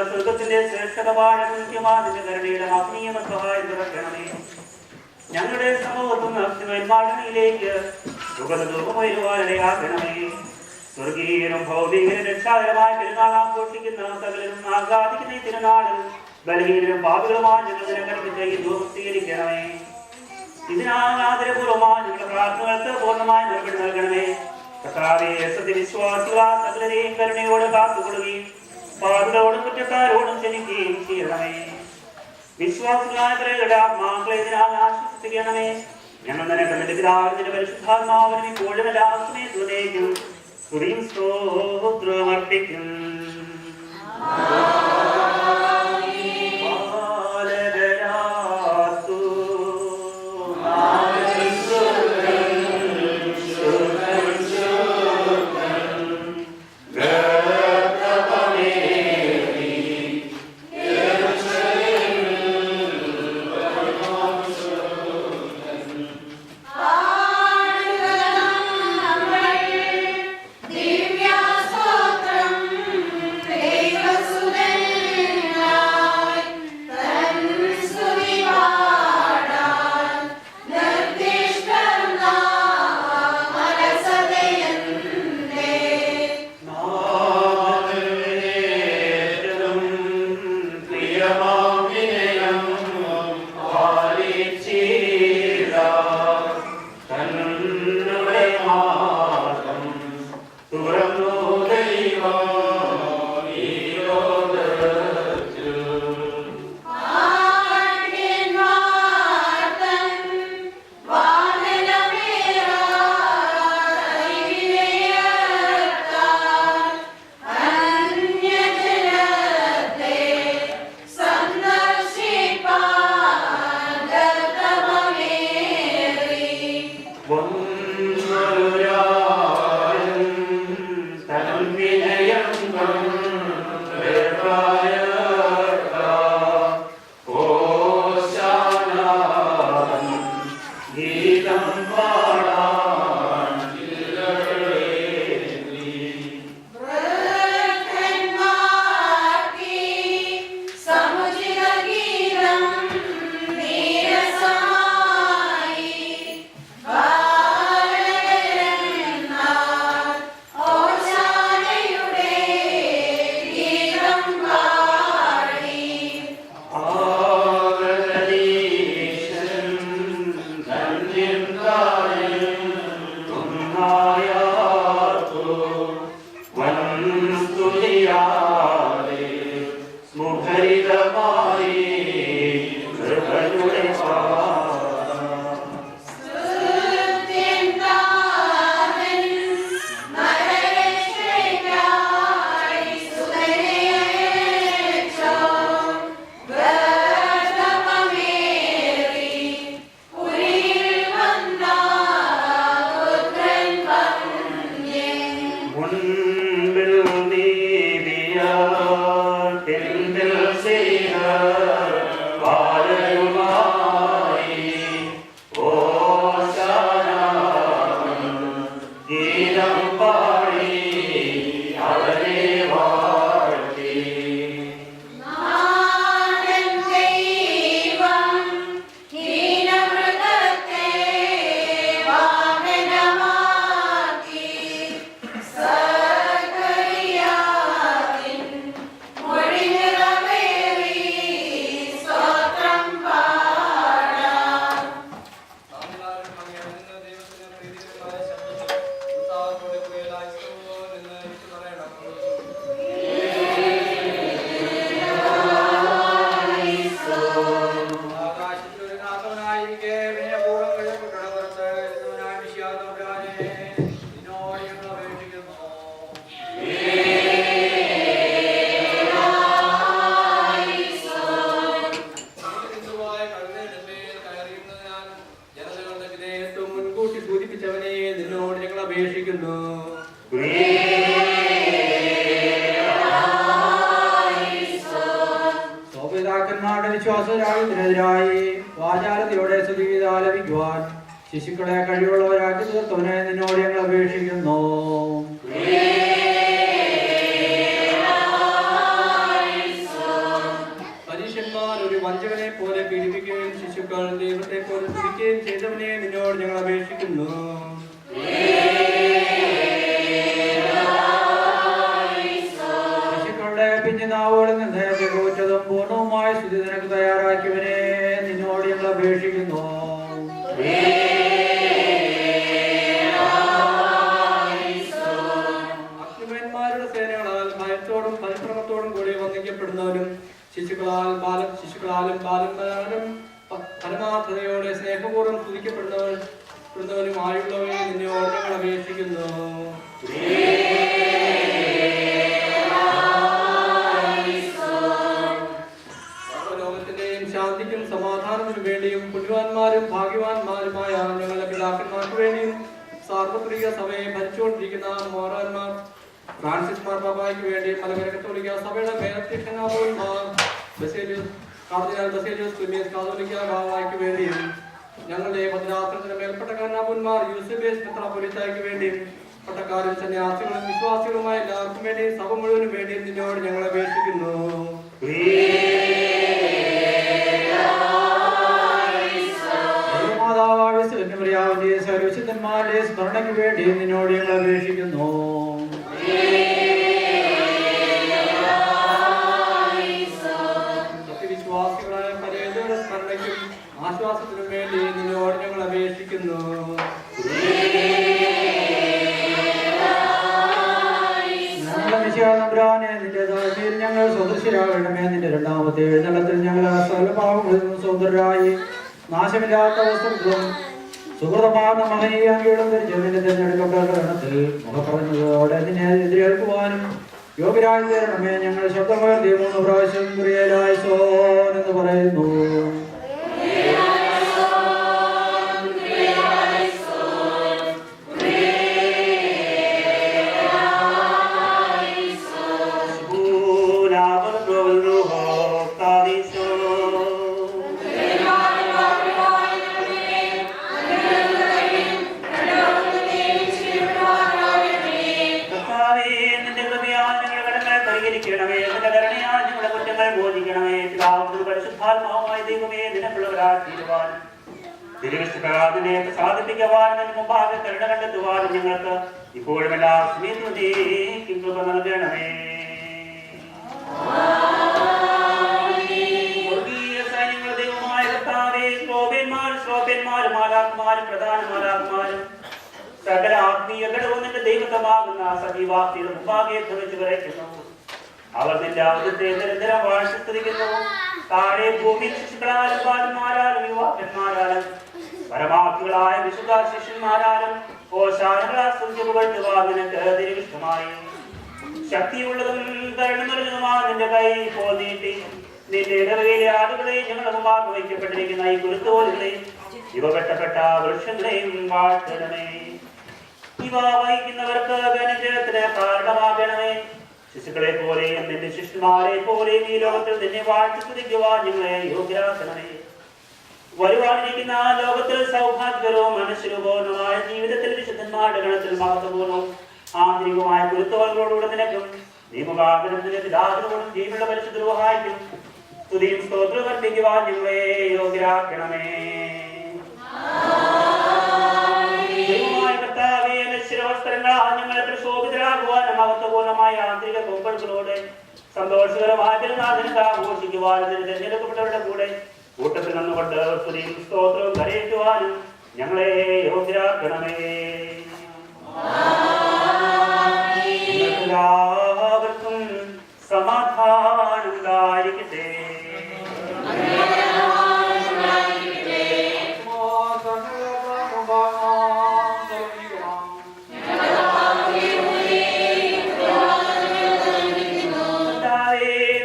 സ്വർഗത്തിന്റെ ശ്രേഷ്ഠതമായ കൃത്യമാതിന്റെ കരുണയുടെ ആത്മീയമ സഹായം തുറക്കണമേ. ഞങ്ങളുടെ സമൂഹത്തും മേന്മാടനയിലേക്ക് സുഖദുഃഖമൊരുവാനിടയാക്കണമേ. സ്വർഗീയനും ഭൗതികനും രക്ഷാകരമായ പെരുന്നാൾ ആഘോഷിക്കുന്ന സകലരും ആഹ്ലാദിക്കുന്ന ഈ തിരുനാളിൽ ബലഹീനരും പാപികളുമായ ഞങ്ങൾ നിരക്കൽപ്പിച്ച ഈ ധൂപം സ്വീകരിക്കണമേ. ഇതിനാൽ ആദരപൂർവമായ ഞങ്ങളുടെ പ്രാർത്ഥനകൾക്ക് പൂർണ്ണമായി മറുപടി നൽകണമേ. കർത്താവേ, സത്യവിശ്വാസികളായ സകലരെയും കരുണയോട് കാത്തുകൊള്ളുകയും പാപികളോടും കുറ്റക്കാരോടും ക്ഷമിക്കുകയും ചെയ്യണമേ. വിശ്വാസികളായ പ്രജകളുടെ ആത്മാക്കളെ ഇതിനാൽ ആശ്വസിപ്പിക്കണമേ. ഞങ്ങൾ നിന്റെ പിതാവിന്റെ പരിശുദ്ധാത്മാവിനും ഇപ്പോഴും എല്ലാ സമയത്തും സ്തുതിയും സ്തോത്രവും അർപ്പിക്കും. വിശ്വാസരാഗത്തിനെതിരായി വാചാലതയോടെ സ്തുതിഗീതാലപിക്കുവാൻ ശിശുക്കളെ കഴിവുള്ളവരാക്കി തീർത്തവനെ നിന്നോട് ഞങ്ങൾ അപേക്ഷിക്കുന്നു. ശിശുക്കളാലും ബാലന്മാരും പരമാർത്ഥതയോടെ സ്നേഹപൂർവ്വം സ്തുതിക്കപ്പെടുന്നവനുമായുള്ളവയെ നിന്നോട് ഞങ്ങൾ അപേക്ഷിക്കുന്നു. ലോകത്തിന്റെയും ശാന്തിക്കും സമാധാനത്തിനു വേണ്ടിയും പുണ്യവാന്മാരും ഭാഗ്യവാന്മാരുമായ ഞങ്ങളുടെ പിതാക്കന്മാർക്ക് വേണ്ടിയും സാർവത്രിക സഭയെ ഭരിച്ചുകൊണ്ടിരിക്കുന്ന മോറാന്മാർ ഫ്രാൻസിസ് മാർപ്പാപ്പായ്ക്ക് വേണ്ടി മലങ്കര കത്തോലിക്ക സഭയുടെ മേലധ്യക്ഷനായ ബസേലിയോസ് ക്ലീമിയസ് കാതോലിക്ക ബാവായ്ക്ക് വേണ്ടിയും ഞങ്ങളുടെ ഭദ്രാസനത്തിന്റെ മേൽപ്പെട്ടക്കാരനാപന്മാർ യൂസഫേസ് മെത്രാപ്പൊലീത്തായ്ക്ക് വേണ്ടിയും പട്ടക്കാരും സന്യാസികളും വിശ്വാസികളുമായ എല്ലാവർക്കും വേണ്ടിയും സഭ മുഴുവനും വേണ്ടിയും നിന്നോട് ഞങ്ങൾ അപേക്ഷിക്കുന്നു. സർവശുദ്ധന്മാരുടെ സ്മരണയ്ക്ക് വേണ്ടി നിന്നോട് ഞങ്ങൾ അപേക്ഷിക്കുന്നു. സത്യവിശ്വാസികളായ പരേതയുടെ സ്മരണയ്ക്കും ആശ്വാസത്തിനും വേണ്ടി നിന്നോട് ഞങ്ങൾ അപേക്ഷിക്കുന്നു. ഞങ്ങൾ സദൃശ്യരാകണമേ. നിന്റെ രണ്ടാമത്തെ എഴുന്നള്ളത്തിൽ ഞങ്ങൾ സകല പാവങ്ങളിൽ നിന്നും സ്വതന്ത്രരായി നാശമില്ലാത്ത വസ്തുക്കളും സുഹൃതമാർന്ന മഹനീയാംഗികളും ധരിച്ച് നിന്റെ തിരഞ്ഞെടുക്കപ്പെട്ട ഗണത്തിൽ മുഖപ്പറഞ്ഞതോടെ നിന്നെ എതിരേൽക്കുവാനും യോഗ്യരായി തീരണമേ. ഞങ്ങൾ ശബ്ദമുയർത്തി 3 പ്രാവശ്യം കുറിയലായിസോൻ എന്ന് പറയുന്നു. സാധിപ്പിക്കുവാനും മുമ്പാകെ കരുണ കണ്ടെത്തുവാനും ഞങ്ങൾക്ക് ഇപ്പോഴും എല്ലാ സമയത്തും കൃപ നൽകണമേ. സൈന്യങ്ങളുടെ ദൈവമായ കർത്താവേ, ശ്രോപ്യന്മാരും മാലാഖമാരും പ്രധാന മാലാഖമാരും സകല ആത്മീയ ഘടകവും നിന്റെ ദൈവത്വമാകുന്ന സജീവാക്തിയുടെ മുമ്പാകെ ധരിച്ചു വിറയ്ക്കുന്നു. അവർ നിന്റെ അവിടുത്തെ നിരന്തരം വാഴ്ചസ്തുതിക്കുന്നു. താഴെ ഭൂമിയിൽ ശിശുക്കളാലും ബാലന്മാരാലും യുവാക്കന്മാരാലും പരമാർത്ഥികളായ വിശുദ്ധ ശിഷ്യന്മാരാലും നിനക്ക് ശക്തിയുള്ളതും കരുണ നിറഞ്ഞതുമായ നിന്റെ കൈ ഇപ്പോൾ നീട്ടി നിന്റെ ഇടവകയിലെ ആളുകളെ ഞങ്ങളുടെ മുമ്പാകെ വയ്ക്കപ്പെട്ടിരിക്കുന്ന ഈ കുരുത്തോലുകളെയും ഇവ വെട്ടപ്പെട്ട വൃക്ഷങ്ങളെയും വാഴ്ത്തണമേ. ഇവ വഹിക്കുന്നവർക്ക് അനുഗ്രഹത്തിന് കാരണമാകണമേ. ശിശുക്കളെ പോലെയും നിന്റെ ശിഷ്യന്മാരെ പോലെയും ഈ ലോകത്തിൽ നിന്നെ വാഴ്ത്തി സ്തുതിക്കുവാൻ ഞങ്ങളെ യോഗ്യരാക്കണമേ. വരുവാനിരിക്കുന്ന ലോകത്തിൽ സൗഭാഗ്യകരവും മനസ്സിലുപൂർണമായ ജീവിതത്തിൽ വിശുദ്ധന്മാരുടെ ഗണത്തിൽ മഹത്വപൂർണ്ണവും ആന്തരികമായ കുരുത്തോകളോടുകൂടെ നിനക്കും നിയമകാകനും നിന്റെ പിതാവിനോടും ജീവനുള്ള പരിശുദ്ധ സഹായിക്കും സ്തുതിയും സ്തോത്രവും അർപ്പിക്കുവാൻ ഞങ്ങളെ യോഗ്യരാക്കണമേ. കർത്താവേ, ശിരവസ്ത്രങ്ങളാൽ ഞങ്ങളെ പ്രശോഭിതരാകുവാനും മഹത്വപൂർണ്ണമായ ആന്തരിക കൊമ്പടുകളോടെ സന്തോഷകരമായ പെരുന്നാളിന് ആഘോഷിക്കുവാനും തിരഞ്ഞെടുക്കപ്പെട്ടവരുടെ കൂടെ കൂട്ടത്തിൽ നിന്നുകൊണ്ട് സ്തുതിയും സ്തോത്രവും കരയേറ്റുവാനും ഞങ്ങളെ യോഗ്യരാക്കണമേ. എല്ലാവർക്കും സമാധാനം ഉണ്ടായിരിക്കട്ടെ.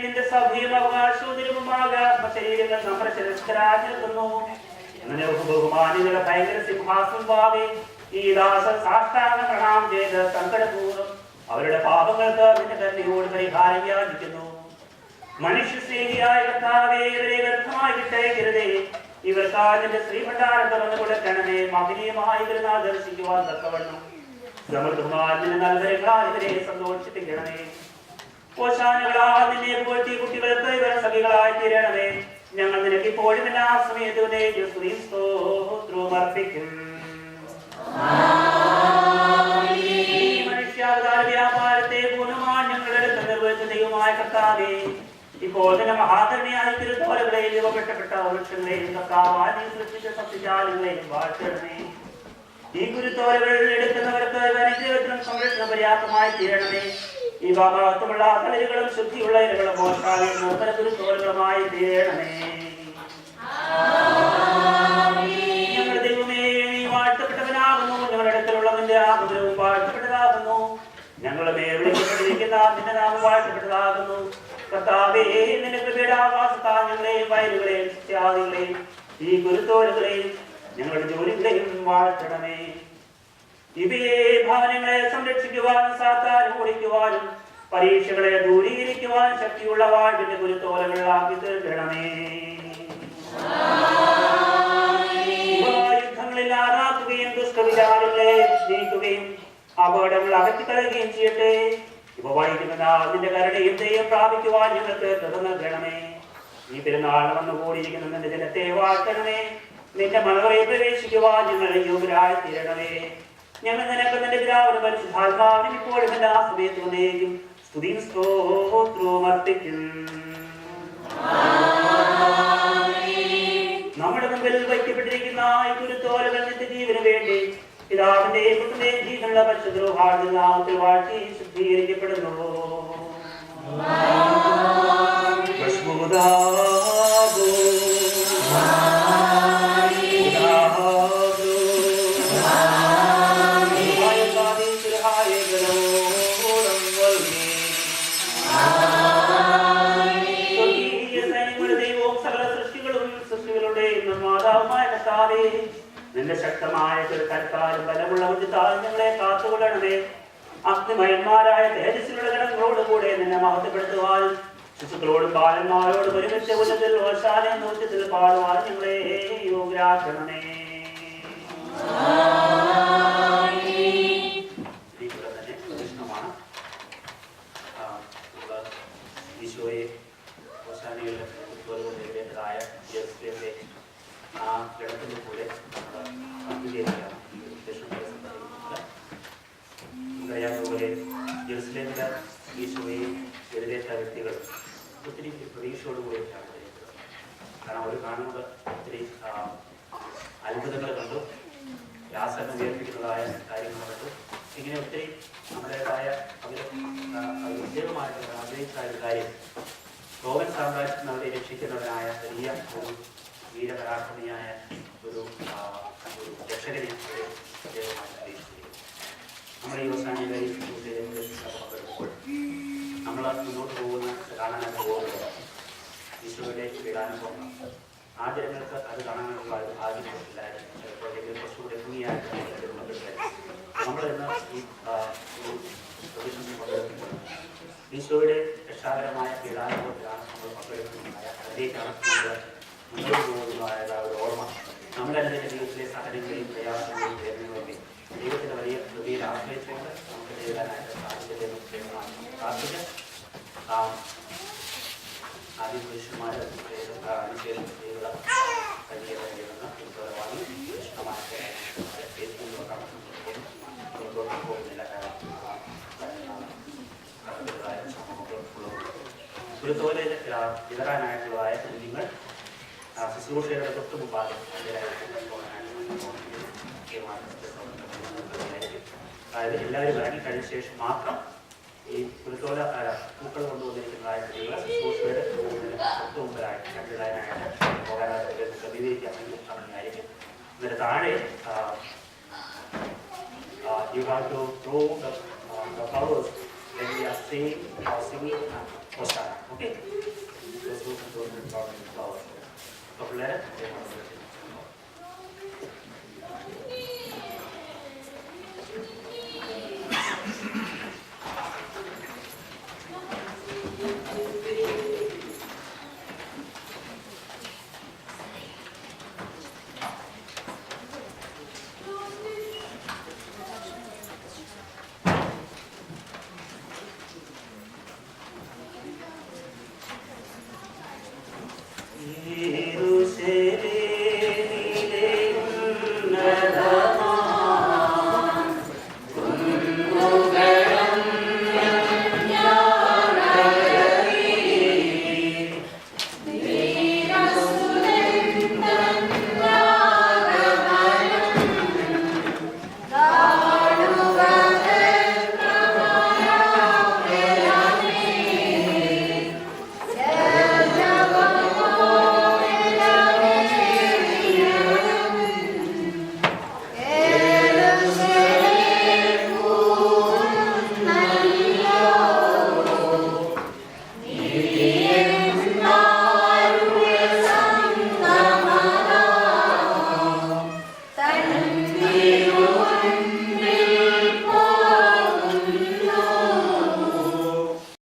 നിന്റെ സഭയും അവകാശവും ശരീരങ്ങൾ നമ്മുടെ ശിരസ്കരാഞ്ഞിരുന്നു. ബഹുമാനികളുടെ ഭയങ്കര സിംഹാസനം ഭാവി ഈ ദാസൻ സാഷ്ടാംഗ പ്രണാമം ചെയ്ത് സങ്കടപൂർവ്വം അവരുടെ പാപങ്ങൾക്ക് നിന്റെ കരുണയോട് പരിഹാരം യാചിക്കുന്നു. മനുഷ്യ സ്നേഹിയായ കർത്താവേ, ഇവരെ വ്യർത്ഥമായി വിട്ടയക്കരുതേ. ഇവർക്ക് നിന്റെ ശ്രീഭണ്ഡാരം തുറന്നു കൊടുക്കണമേ. മഹനീയമായി ഇവരെ ദർശിക്കുവാൻ തക്കവണ്ണം സമൃദ്ധമായ നൽവരങ്ങളാൽ ഇവരെ സന്തോഷിപ്പിക്കണമേ. ഓശാനകളാൽ നിന്നെ പോറ്റി കുട്ടികൾക്ക് ഇവർ സഖികളായി തീരണമേ. ഞങ്ങൾ നിനക്ക് ഇപ്പോഴും എല്ലാ സമയത്തും സ്തോത്രവും അർപ്പിക്കും. മനുഷ്യാവതാര വ്യാപാരത്തെ പൂർണ്ണമായി ഞങ്ങളുടെ അടുത്ത് നിർവഹിച്ച ദൈവമായ കർത്താവേ, ഇപ്പോൾ തന്നെ മഹാകരുണയായ തിരുത്തോലകളെയും രൂപപ്പെട്ടപ്പെട്ട വൃക്ഷങ്ങളെയും കർത്താവായി സൃഷ്ടിച്ച സത്യജാലങ്ങളെയും വാഴ്ത്തണമേ. ഈ കുരുത്തോലകൾ എടുക്കുന്നവർക്ക് അനുഗ്രഹത്തിനും സംരക്ഷണ പര്യാപ്തമായി തീരണമേ. ഈ മഹത്വമുള്ള തളിരുകളും ശുദ്ധിയുള്ള ഇലകളും മോശാലും നിർമ്മല കുരുത്തോലുകളുമായി തീരണമേ. ഞങ്ങളുടെ ദൈവമേ, നീ വാഴ്ത്തപ്പെട്ടവനാകുന്നു. ഞങ്ങളുടെ അടുക്കലുള്ള നിന്റെ ആകുലവും വാഴ്ത്തപ്പെട്ടതാകുന്നു. ഞങ്ങളുടെ മേൽ വിളിക്കപ്പെട്ടിരിക്കുന്ന നിന്റെ നാമം വാഴ്ത്തപ്പെട്ടതാകുന്നു. കർത്താവേ, നിന്റെ കൃപയുടെ ആവാസത്താൽ ഞങ്ങളെയും വയലുകളെയും സസ്യാദികളെയും ഈ കുരുത്തോലുകളെയും ഞങ്ങളുടെ ജോലികളെയും വാഴ്ത്തണമേ. ഇവയെ ഭവനങ്ങളെ സംരക്ഷിക്കുവാനും സാത്താൻ ഓടിക്കുവാനും പരീക്ഷകളെ ദൂരീകരിക്കുവാനും ശക്തിയുള്ള വാഴ്വിന്റെ കുരുത്തോലകളാക്കി തീർക്കണമേ. യുദ്ധങ്ങളിൽ ആരാക്കുകയും ദുഷ്ടവിചാരങ്ങളെ ജയിക്കുകയും അപകടങ്ങൾ അകറ്റിക്കളയുകയും ചെയ്യട്ടെ. ഇവ വൈകുന്ന അതിന്റെ കരുണയും ദയം പ്രാപിക്കുവാൻ ഞങ്ങൾക്ക് കൃപ നൽകണമേ. ഈ പെരുന്നാൾ വന്നുകൂടിയിരിക്കുന്ന നിന്റെ ജനത്തെ വാഴ്ത്തണമേ. നിന്റെ മലകളെ പ്രവേശിക്കുവാൻ ഞങ്ങൾ യോഗ്യരായി തീരണമേ. ഞങ്ങൾ നിനക്ക് നിന്റെ പിതാവിനും പരിശുദ്ധാത്മാവിനും ഇപ്പോഴും എല്ലാ സമയത്തും സ്തുതിയും സ്തോത്രവും അർപ്പിക്കും. നമ്മുടെ മുമ്പിൽ വയ്ക്കപ്പെട്ടിരിക്കുന്ന ഈ കുരുത്തോലകൾ നിത്യജീവന് വേണ്ടി പിതാവിന്റെയും പുത്രന്റെയും ജീവനുള്ള പരിശുദ്ധ നാമത്തിൽ വാഴ്ത്തി ശുദ്ധീകരിക്കപ്പെടുന്നു. നിന്റെ ശക്തമായ കരുത്താലും ബലമുള്ള ബുദ്ധിത്താലും ഞങ്ങളെ കാത്തുകൊള്ളണമേ. അഗ്നിമയന്മാരായ തേജസ്സിലുള്ള ഗണങ്ങളോടുകൂടെ നിന്നെ മഹത്വപ്പെടുത്തുവാനും ശിശുക്കളോടും ബാലന്മാരോടും ഒരുമിച്ച് ഉന്നതിൽ ഓശാന നൃത്യത്തിൽ പാടുവാനും ഞങ്ങളെ യോഗ്യരാക്കണമേ. തന്നെ പ്രദക്ഷിണമാണ് ഈശോയെ ഓശാനയുടെ നേരിടേണ്ടതായ ആ ഗണത്തിന്റെ കൂടെ പോലെ ജെറുസലേമിലെ ഈശോയെ എതിരേറ്റ വ്യക്തികൾ ഒത്തിരി പ്രതീക്ഷയോടുകൂടിയാണ് എതിരേറ്റത്. കാരണം അവർ കാണുന്നത് ഒത്തിരി അത്ഭുതങ്ങൾ കണ്ടു, രാസനം ഉയർപ്പിക്കുന്നതായ കാര്യങ്ങൾ കണ്ടു. ഇങ്ങനെ ഒത്തിരി നമ്മുടേതായ അവർ വിജയമായിട്ട് ആഗ്രഹിച്ച ഒരു കാര്യം റോമൻ സാമ്രാജ്യത്തിന് അവരെ രക്ഷിക്കുന്നതിനായ വലിയ ഒരു വീരപരാക്രമിയായ ഒരു രക്ഷകനെ പ്രത്യേകമായി അറിയിച്ചിരിക്കുന്നു. നമ്മുടെ ഈ അവസാനങ്ങളിൽ പങ്കെടുക്കുമ്പോൾ നമ്മൾ മുന്നോട്ട് പോകുന്ന കാണാനായിട്ട് പോകുന്നത് ഈശോയുടെ പീഡാനുഭവം. ആ ജനങ്ങൾക്ക് അത് കാണാനുള്ള ഒരു ഭാഗ്യമില്ലായിരുന്നു. ചിലപ്പോഴേക്കും കുറച്ചുകൂടെ ഭംഗിയായിട്ട് പങ്കെടുത്തായിരുന്നു. നമ്മളിന്ന് ഈ പ്രദേശത്തിൽ പങ്കെടുക്കുമ്പോൾ ഈശോയുടെ രക്ഷാകരമായ പീഡാനുഭവത്തിലാണ് നമ്മൾ പങ്കെടുക്കുന്നതായ അതിലേക്കാണ് നമ്മൾ മുന്നോട്ട് പോകുന്നതായ ഒരു ഓർമ്മ. നമ്മുടെ ജീവിതത്തിലെ സഹനങ്ങളെയും പ്രയാസങ്ങളെയും വേദനകളെയും ദൈവത്തിന്റെ വലിയ കൃപയിൽ ആശ്രയിച്ചുകൊണ്ട് നമുക്ക് നേരിടാനായിട്ട് സാധിച്ചതെന്ന് പ്രാർത്ഥിക്കാം. ആദ്യം പുരുഷന്മാർ അനുശേഷം സ്ത്രീകൾ കഴിയുന്ന ഉത്തരവാദി ഇഷ്ടമായിട്ട് ഫേസ്ബുക്കിലോട്ടാണ് മുന്നോട്ട് പോകുന്നില്ല. ഗുരുത്തോലെ ഇതറാനായിട്ടുള്ളതായ കുഞ്ഞുങ്ങൾ ശുശ്രൂഷയുടെ തൊട്ട് മുമ്പാകെ അതായത് എല്ലാവരും ഇറങ്ങി കഴിഞ്ഞ ശേഷം മാത്രം ഈ ഗുരുത്തോല പൂക്കൾ കൊണ്ടുവന്നിരിക്കുന്നതായ കുട്ടികളെ ശുശ്രൂഷയുടെ തൊട്ട് മുമ്പിലായിട്ട് കണ്ടിടാനായിട്ട് പോകാനായിട്ട് ക്രമീകരിക്കുകയാണെങ്കിൽ അങ്ങനെയായിരിക്കും. എന്നിട്ട് താഴെ you have to throw the flowers when we are singing Hosanna. Okay? Those who don't flowers. So,